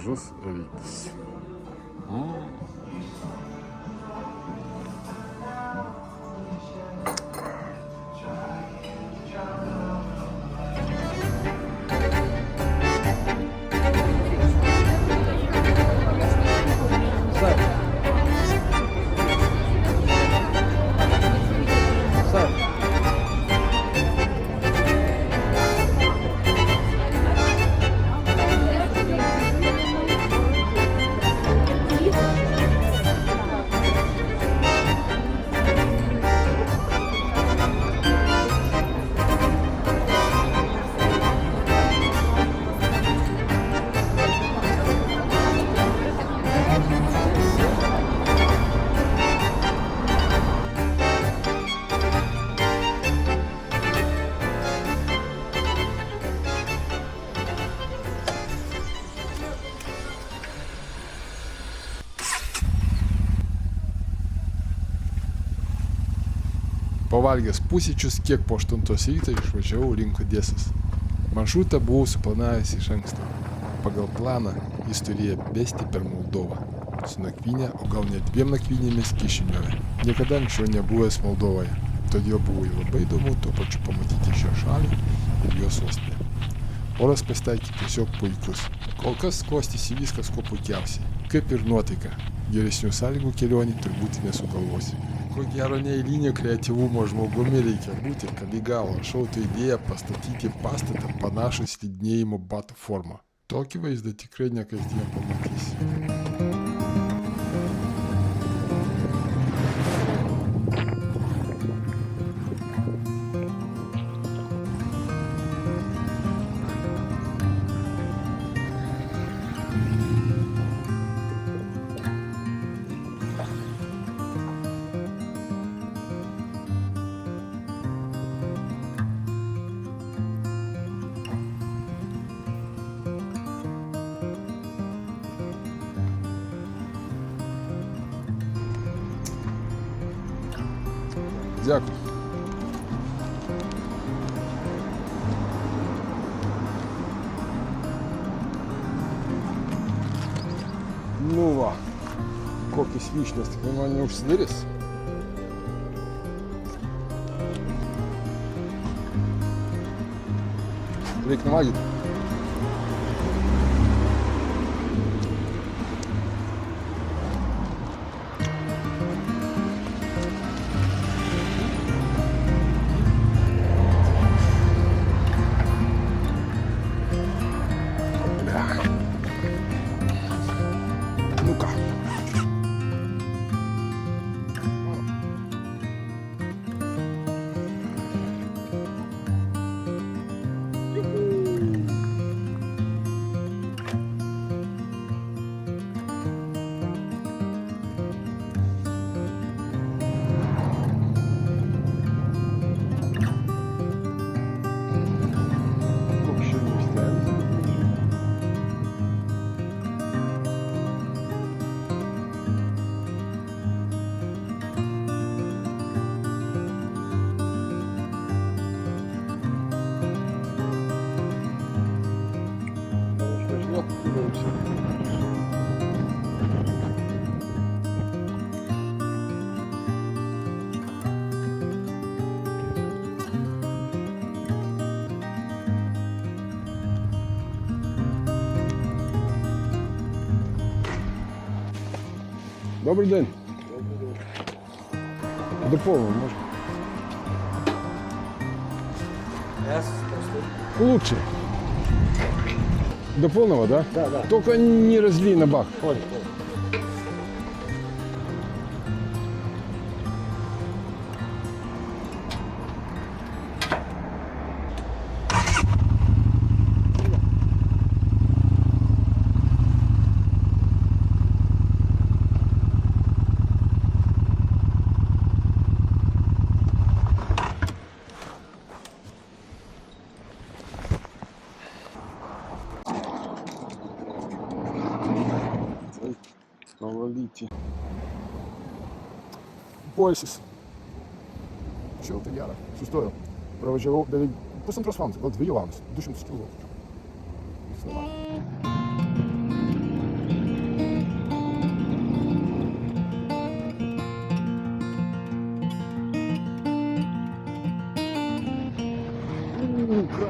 gražus rytas. Pavalgęs pusryčius, kiek po 8 ryto išvažiavau link Odesos. Maršrutą buvau suplanavęs iš anksto. Pagal planą jis turėjo vesti per Moldovą. Su nakvynė, o gal net 2 nakvynėmis Kišiniove. Niekada anksčiau nebuvęs Moldovoje, todėl buvo labai įdomu tuo pačiu pamatyti šią šalį ir jos sostinę. Oras pasitaikė tiesiog puikus. Kol kas klostėsi viskas kuo puikiausiai. Kaip ir nuotaika. Geresnių sąlygų kelionį turbūt nesugalvosi. Ko gero neeilinio kreatyvumo žmogumi reikia būti, kad į galvą šautų idėją pastatyti pastatą panašų slidinėjimo batų formą. Tokį vaizdą tikrai ne kasdien pamatysi. Дякую. Nu va, kokios vyšnios, tikrai man neužsidarys. Reikia nuvalgyti. Добрий день. До повного можна? Лучше. До полного, да? Да, да. Только не разлей на бак. Понял. Навалите. Poilsis. Šilta gera. Sustojau. Pravažiavau beveik 1,5 valandos, gal 2 valandas. 200 km.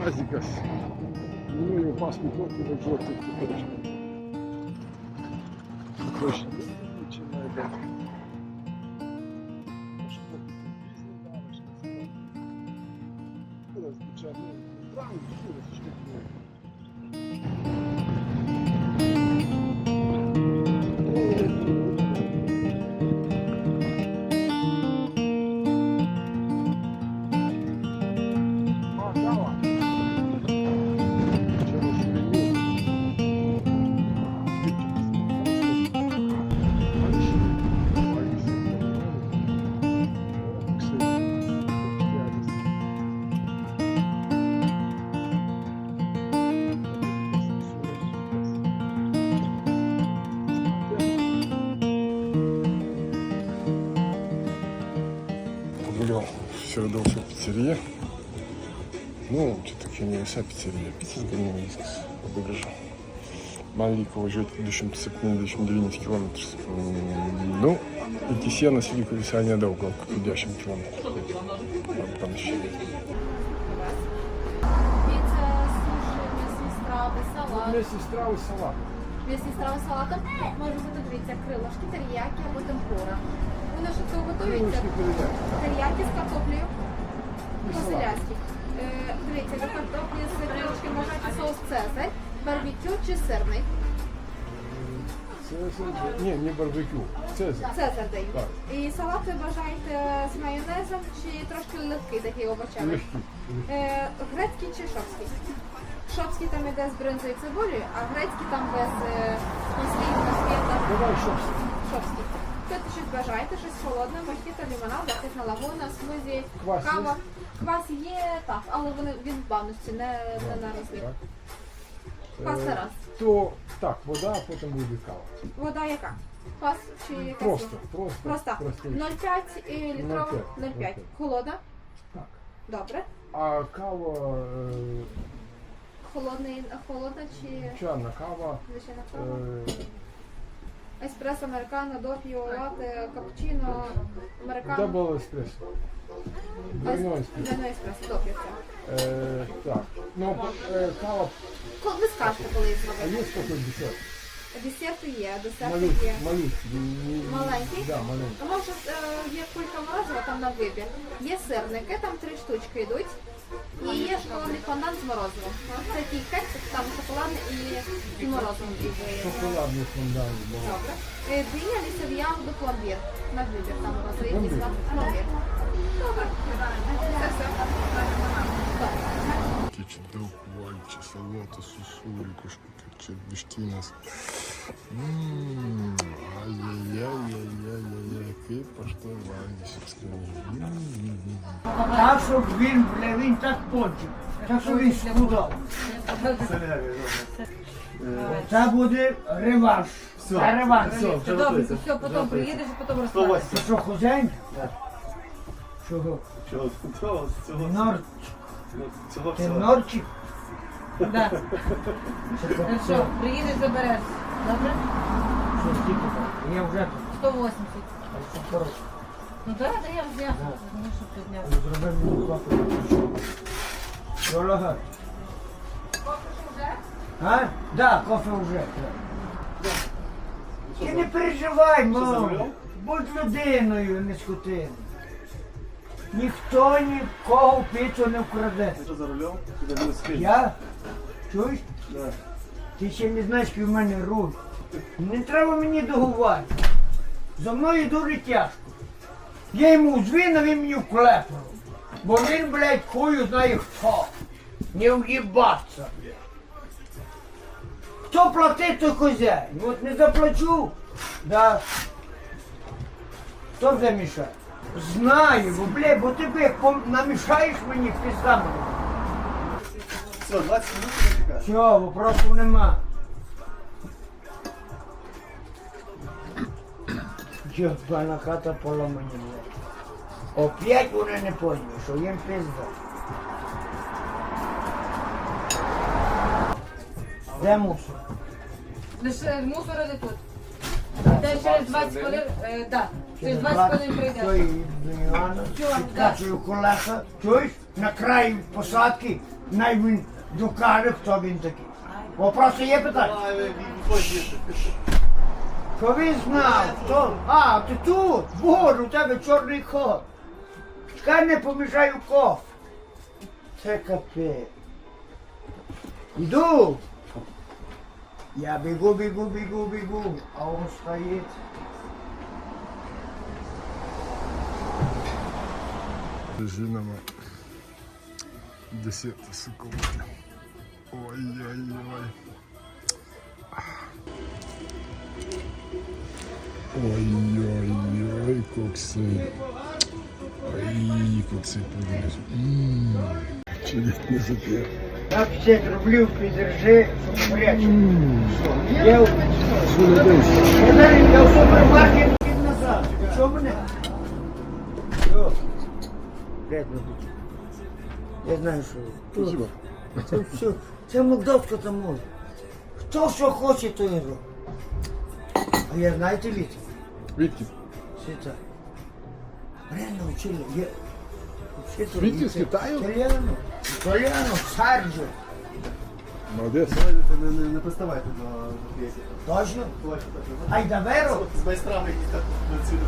Азікас. Ну і паску кофі в жовтих куточках. Точно. Починає дати. Може поки пізно давиш. Звичайно, правильно, що Погулял в Сердовской пиццерии. Ну, что-то не вся пиццерия. Пиццерия не есть. Побежал. Маликово живет 1990 километров. Ну, идти сено с Великого Висания до угла, как 10 километров. Там еще. Піца, суші, м'ясні страви, салат. Вместе страви салат. М'ясні страви з салатом може бути, дивіться, крилишки, теріякі або темпура. Вони що це готуються? Теріякі з картоплею по-селянськи. Дивіться, до картоплі з крилишки можете соус Цезарь, барбекю чи сирний. Цезарь. Не барбекю. Цезарь. Цезарь даю. Так. І салат ви бажаєте з майонезом чи трошки легкий, такий овочевий? Легкий. Грецький чи шопський? Шопський там іде з бринзою і цибулею, а грецький там без маслів, маслета. Давай шопс. Шопський. Хто щось бажаєте, щось холодне, мохіто, лимонад, захисна лагуна, смузі, Квас є? кава. Квас є, так, але він в баночці, не на розлив. Так. Квас зараз. То так, вода, а потім буде кава. Вода яка? Квас чи якась? Просто. Просто. 0,5 і літрова 0,5. 0,5. Холодна? Так. Добре. А кава, Холодна чи чайна кава, звичайна кава? Еспресо, американо, допіо, латте, капучино, американо. дабл еспресо. Двойной еспресо. Двойной еспресо, допіо це. Так, ну кава, Ви скажете, коли їх а зробити. есть такой десерт? Десерти є, десерти Малюсенький, є. малюсенький. Маленький? Да, маленький. А може є кулька морозива там на вибір. Є сирники, там 3 штучки йдуть. І є шоколадний фондан з морозивом. Це ті кексик, там шоколадний і морозивом. Шоколадный фондан. Добре. Диня, лісов'я, до пломбір. На вибір там морозив. Пломбір? Якийсь там пломбір. Добре. Це все. Добре. Кичи друг, вальчи, салата, сусульку, кичи, вишки нас. Ай-яй-яй-яй-яй-яй, який поштой вальчик. Так, щоб він так кончив. Так, що він схудав. Це буде реванш. Це реванш. Все, потом приедешь, и потом расскажешь. Ти що, худень? Чого? Чого? Цього, Нор... цього Ти всього. норчик? Да. Чи це Ну все, приедешь, заберешь. Добре? Що скільки там? Я вже тут. 180. Це коротше. Ну да, я взял. Ну что ты взял? Зробив мені кофе. Дорога. А? Да, кофе вже. Ти не переживай, мам. Будь людиною, не скотиною. Ніхто нікого в піцу не вкраде. Ти що за рулем? Ти не спиш? Я? Чуєш? Да. Ти ще не знаєш, який в мене руль. Не треба мені договорити. За мною дуже тяжко. Я йому дзвінив, він мені вклепав. Бо він, блядь, хую знає хто. Не в'їбаться. Хто платить, той хазяїн. От не заплачу, да. Хто замішає? Знаю, бо ти як намішаєш мені пізда мені. Все, 20 минут не чекаєш. Все, вопросів нема. Йобана хата поламані, блядь. Опять вони не поняли, що їм пизда. Де мусор? Лише мусор іде тут. Це через 20 хвилин, да. Через 20 хвилин прийде. Що і до Івана, Чого? підкачую колеса, чуєш? На краю посадки, Най він докаже, хто він такий. Вопроси є питання? А, виходь. Що він знав? Хто? А, ти тут, вгору, у тебе чорний кот. Чекай, не помішаю кофе. Це капець. Іду. Я бігу, а он стоїть. Резина на 10 секунды. Ой-ой-ой. Ой-ой-ой, коксы. Ой, коксы подивись. Через не зап'є. Я 50 рублів підержи, щоб плечі. Я в супермаркет під назад. Чого мене? Що? Приятно бути. Я знаю, що... Спасибо. Це все. Це молдавська таможня. Хто що хоче, то і робить. А я знаєте літо? Витки. Світа. Мене навчили. Я... Витки з Китаю? Італіано, Сарджо. Молодець. Не приставайте до п'єсі. Точно? Точно, так. Ай, даверо? З майстрами, які так працюють.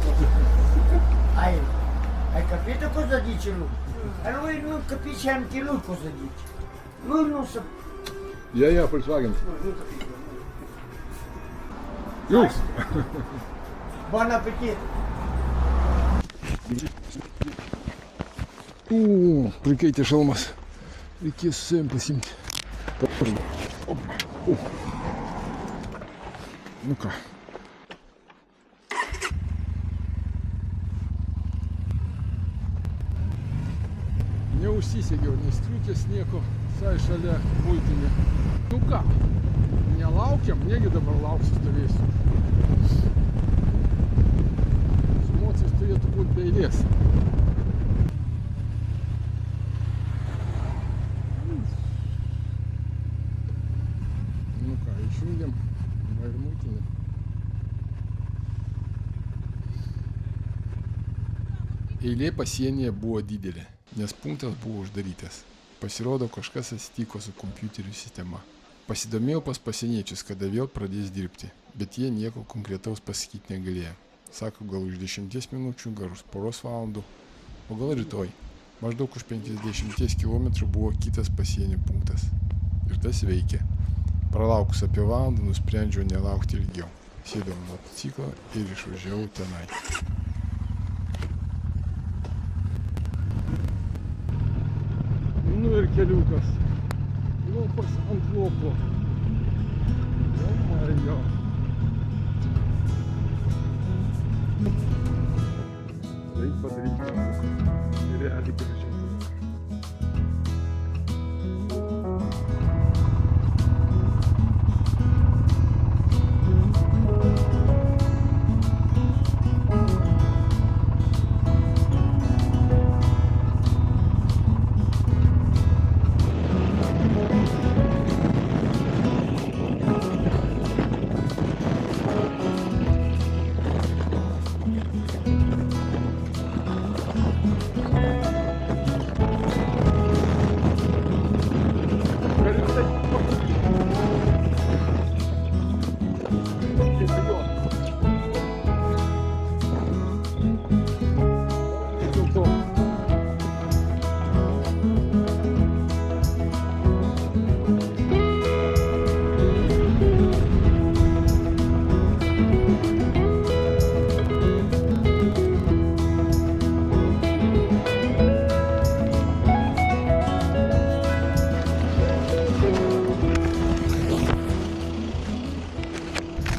Ai capito cosa dice lui? E lui non capisce anche lui cosa dice. Lui non sa... Я Volkswagen. Юкс. Buon appetito! Прикиньте, шалмас. Які сим посімки. Ну-ка. Не усися, не стрюйте снегу, сай шаля буйтине. Ну-ка. Не лаукем, не добралався весь. Смотрите, что это будет да и лес. Ну-ка, еще идем. Вальмутине. Eilė pasienyje buvo didelė, nes punktas buvo uždarytas. Pasirodo, kažkas atsitiko su kompiuterių sistema. Pasidomėjau pas pasieniečius, kada vėl pradės dirbti, bet jie nieko konkretaus pasakyti negalėjo. Sako, gal už 10 minučių, gal už poros valandų, o gal rytoj. Maždaug už 50 km buvo kitas pasienio punktas. Ir tas veikė. Pralaukus apie valandą nusprendžiau nelaukti ilgiau. Sėdau ant motociklo ir išvažiavau tenai. Nu ir keliukas. Lopas ant lopo. Jo. Reik padaryti kažką. Realiai gražiai.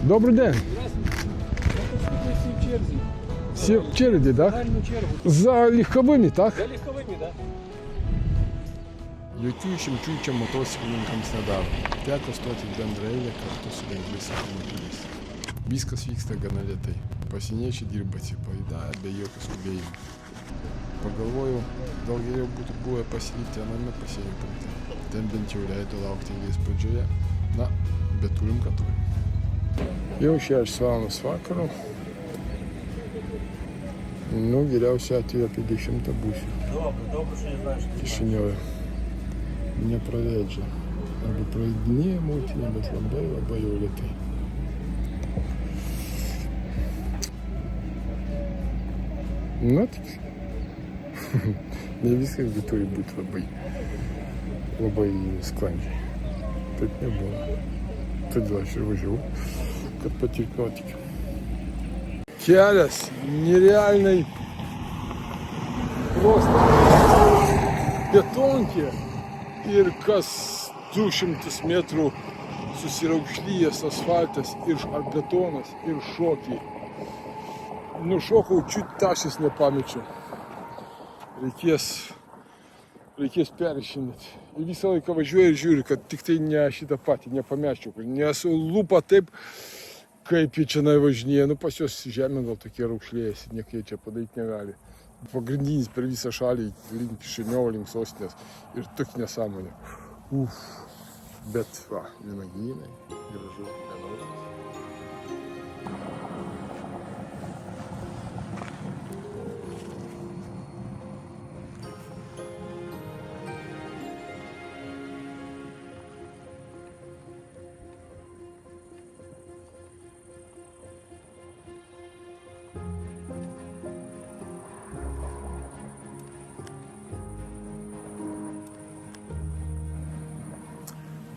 Добрий день. Всі в черзі. Всі в черзі, так? Дальню чергу. За легковими, так? За легковими, так? Jokių motociklininkams nedaro. Teko stoti į bendrą eilę kartu su lengvais automobiliais. Viskas vyksta gana lėtai. Pasieniečiai dirba atsipalaidavę be jokių skubėjimų. Pagalvojau, gal geriau būtų buvę pasilikti aname pasienio punkte. Ten bent jau leido laukti eilės pradžioje. Na, bet turim, ką turim. Jau 6 valandos vakaro. Nu, geriausiu atveju apie 10 būsiu. Добре, що не знаєш. Kišinioje. nepraleidžia. Arba praeidinėja muitinė, bet labai labai jau lėtai. Na tik. Ne viskas turi būti labai sklandžiai. Taip nebūna. Todėl aš ir važiavau, kad patirti nuotykį. Kelias nerealiai просто betonkė ir kas 200 metrų susiraukšlyjas asfaltas ir betonas ir šokiai. Nušokau, čiut tašės nepamečiau. Reikės peršinti. Ir visą laiką važiuoju ir žiūriu, kad tik tai ne šitą patį nepameščiau. Nes lupa taip, kaip jie čia važinėja. Pas juos žemė gal tokie raukšlėjasi, nieko jie čia padaryti negali. Pagrindinis per visą šalį link Kišiniovo, link sostinės. Ir tokia nesąmonė. Bet va, vynuogynai, gražu, nenaujas.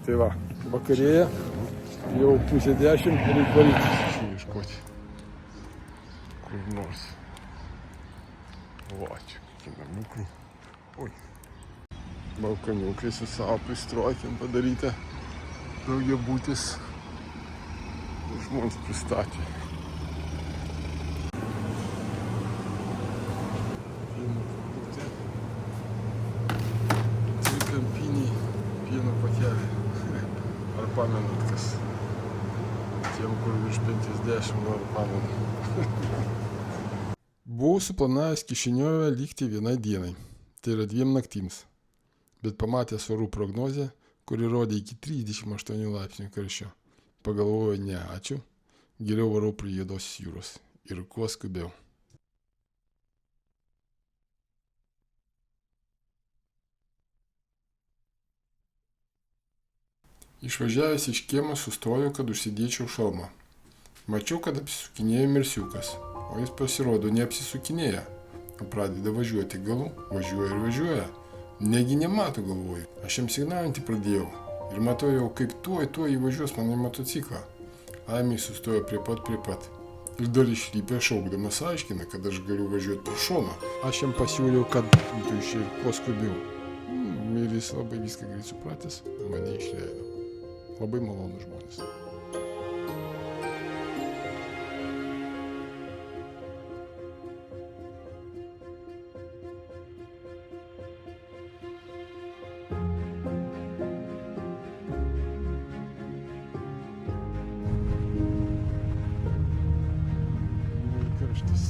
Tai va, vakarėja, jau 9:30, reikia varyti šį ieškoti. Kur nors. Va, čia kokie namukai. Oi. Balkoniukai su savo pristrojkim padaryta. Daugiabutis. Žmonės pristatė. Trikampiniai pieno pakeliai. Ar pamenat, kas tiem, kur virš 50 ar pamenat. Buvau suplanavęs Kišiniove likti vienai dienai, tai yra 2 naktims. Bet pamatęs orų prognozę, kuri rodė iki 38 laipsnių karščio, pagalvojau, ne, ačiū, geriau varau prie Juodosios jūros ir kuo skubiau. Išvažiavęs iš kiemo sustojau, kad užsidėčiau šalmą. Mačiau, kad apsisukinėja Mersiukas, o jis pasirodo neapsisukinėja, o pradeda važiuoti galu, važiuoja ir važiuoja. Negi nemato, galvoju. Aš jam signalinti pradėjau ir matau jau, kaip tuoj įvažiuos mano motociklą. Aimiai sustojo prie pat. Ir dar išlypė šaukdamas aiškina, kad aš galiu važiuoti pro šoną. Aš jam pasiūliau, kad būtų išėjti kuo skubiau. Ir jis labai viską greit supratęs, mane išleido. Labai malonus žmonės. Karštis.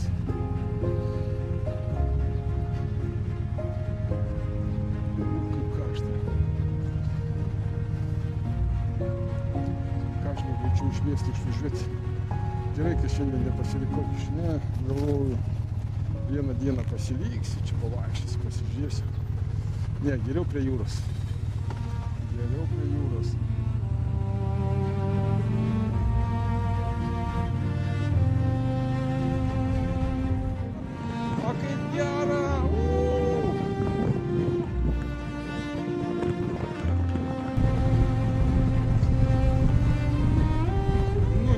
Kaip karšta. Greičiau išmėsti, išvažiuoti. Gerai, kad šiandien nepasilikau Kišinėje, galvoju, vieną dieną pasiliksiu, čia pavaikščiosiu, pasižiūrėsiu. Ne, geriau prie jūros. O kaip gera!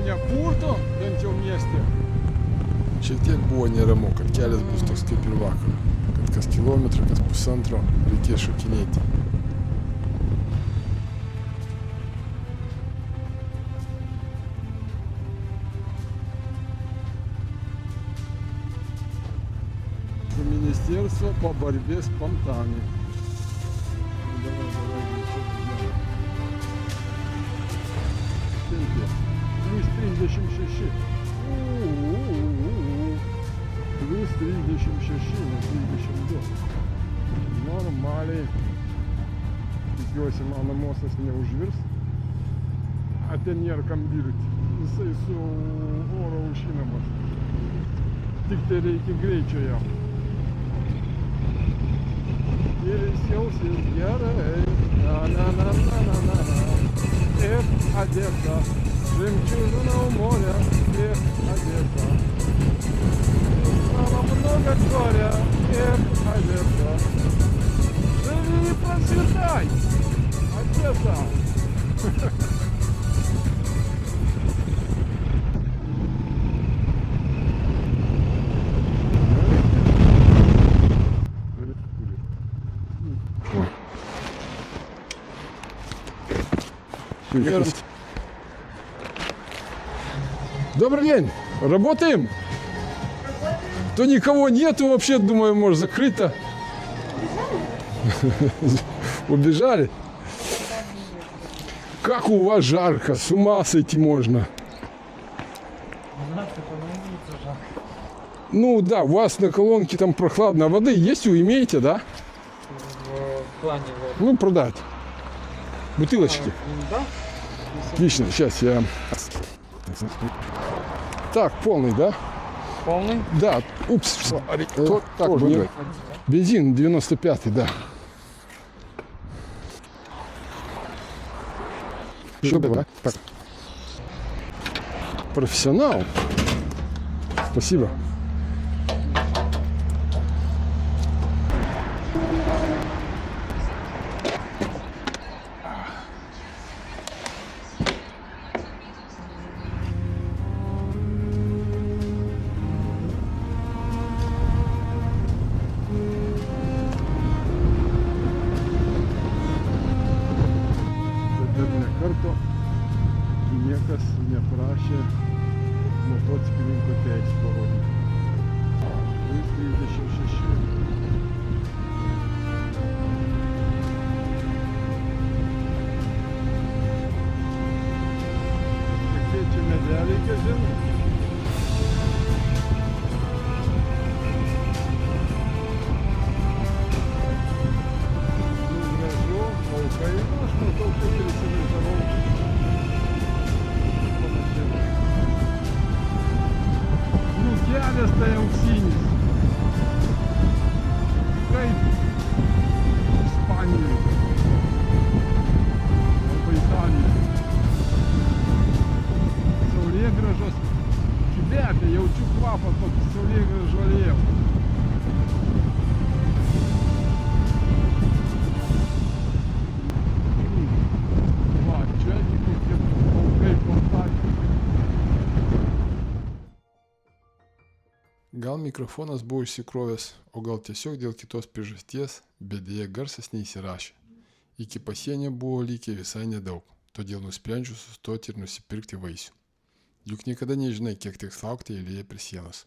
Nepurto, bent jau mieste. Šiek tiek buvo neramu, kad kelias bus toks kaip ir vakar. Kad kas kilometrą, kas pusantro reikės šokinėti. Министерство по борьбе с понтами. Плюс 36. Плюс 36, ne 32. Normaliai. Tikiuosi, mano mostas neužvirs. A ten nėra kam dirbti. Jisai su oro aušinamas. Tik tai reikia greičio jam. Ir jis jausis gerai. На-на-на-на-на-на. Эх, Одесса, жемчужина у моря. Эх, Одесса. Нам много горя. Эх, Одесса. Живи и процветай, Одесса. Добрый день. Работаем? То никого нету вообще, думаю, может закрыто. Убежали? Как у вас жарко, с ума сойти можно. Ну да, у вас на колонке там прохладно. А воды есть, вы имеете, да? В плане вот. Ну, продать. Бутылочки. Да? Отлично, сейчас я... Так, полный, да? Полный? Да. Упс, смотри. Так, тоже. Бензин 95-й, да. Что было? Так. Профессионал. Спасибо. Karto niekas neprašė motociklininkų teisų parodyti. 36. Kokie čia medeliai, kažin? Gražu, laukai, aš matau, kaip ir įsivaizdavau. Nu, kelias tai auksinis. Kaip Ispanijoje. Arba Italijoje. Saulėgrąžos kvepia, jaučiu kvapą tokį saulėgrąžų aliejų. Va, čia tik kokie laukai kompaktai. Gal mikrofonas buvo išsikrovęs, o gal tiesiog dėl kitos priežasties, bet dėja garsas neįsirašė. Iki pasienio buvo likę visai nedaug, todėl nusprendžiau sustoti ir nusipirkti vaisių. Juk niekada nežinai, kiek teks laukti eilėje prie sienos.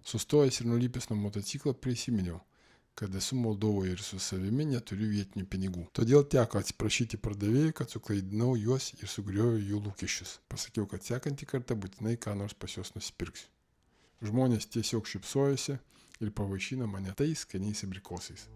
Sustojęs ir nulipęs nuo motociklo prisiminiau, kad esu Moldovoje ir su savimi neturiu vietinių pinigų. Todėl teko atsiprašyti pardavėjų, kad suklaidinau juos ir sugrioviau jų lūkesčius. Pasakiau, kad sekantį kartą būtinai ką nors pas juos nusipirksiu. Žmonės tiesiog šypsojosi ir pavaišino mane tais skaniais abrikosais.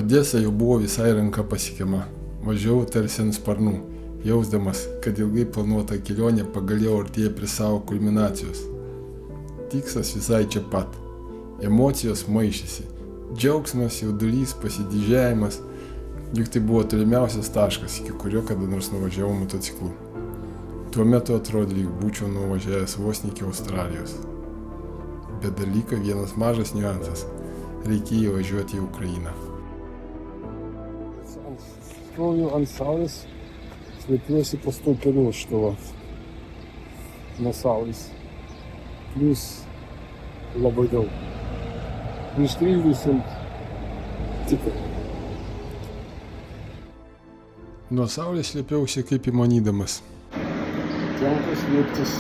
Odesa jau buvo visai ranka pasiekiama. Važiavau tarsi ant sparnų, jausdamas, kad ilgai planuota kelionė pagaliau artėja prie savo kulminacijos. Tikslas visai čia pat. Emocijos maišėsi. Džiaugsmas, jaudulys, pasididžiavimas. Juk tai buvo tolimiausias taškas, iki kurio kada nors nuvažiavau motociklu. Tuo metu atrodė, lyg būčiau nuvažiavęs vos ne iki Australijos. Bet dar liko vienas mažas niuansas. Reikėjo važiuoti į Ukrainą. Stoviu ant saulės, slepiuosi po stulpeliu šito nuo saulės. Plius labai daug. Virš 30 tikrai. Nuo saulės slėpiausi kaip įmanydamas. Tenka slėptis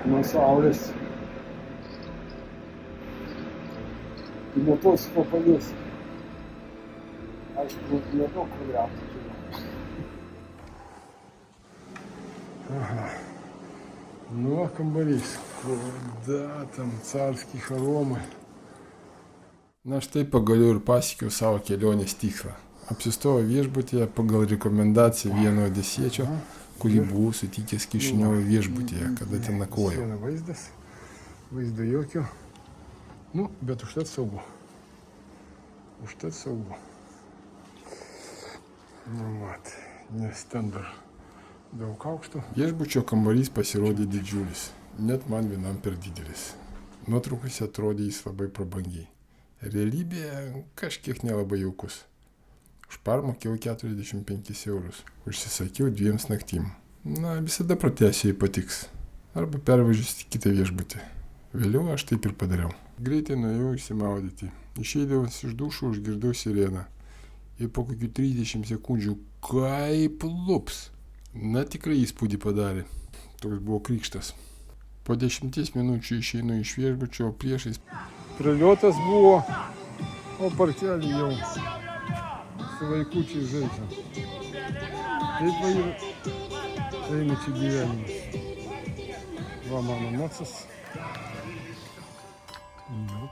nuo saulės. Į motociklą padės. Aišku, nedaug variantų turiu. Ну, камбарys. Куда там царские хоромы. Na štai pagaliau ir pasiekiau savo kelionės tikslą. Apsistojau viešbutyje pagal rekomendaciją vieno odesiečio, kurį buvau sutikęs Kišiniovo viešbutyje, kada ten nakvojau. Vaizdas, vaizdo jokio. Nu, bet užtat saugu. Užtat saugu. Nu, mat, nes ten dar daug aukšto. Viešbučio kambarys pasirodė didžiulis, net man vienam per didelis. Nuotraukose atrodė jis labai prabangiai. Realybėje kažkiek nelabai jaukus. Už parą mokėjau 45 eurus. Užsisakiau 2 naktim. Na, visada pratęsiu, jei patiks. Arba pervažiuosi į kitą viešbutį. Vėliau aš taip ir padariau. Greitai nuėjau išsimaudyti. Išeidamas iš dušo užgirdau sireną. Ir po kokių 30 sekundžių kaip lups. Na, tikrai įspūdį padarė. Toks buvo krikštas. Po 10 minučių išeinu iš viešbučio, o priešais priliotas buvo, o parkelį jau su vaikučiai žaidžia. Taip va ir eina čia gyvenimas. Va mano Macas. Nu.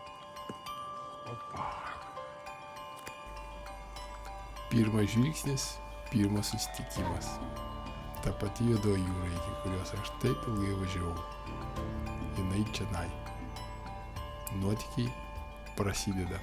Opa. Pirmas žvilgsnis, pirmas susitikimas. Ta pati juodo jūra, iki kurios aš taip ilgai važiavau. Jinai čionai. Nuotykiai prasideda.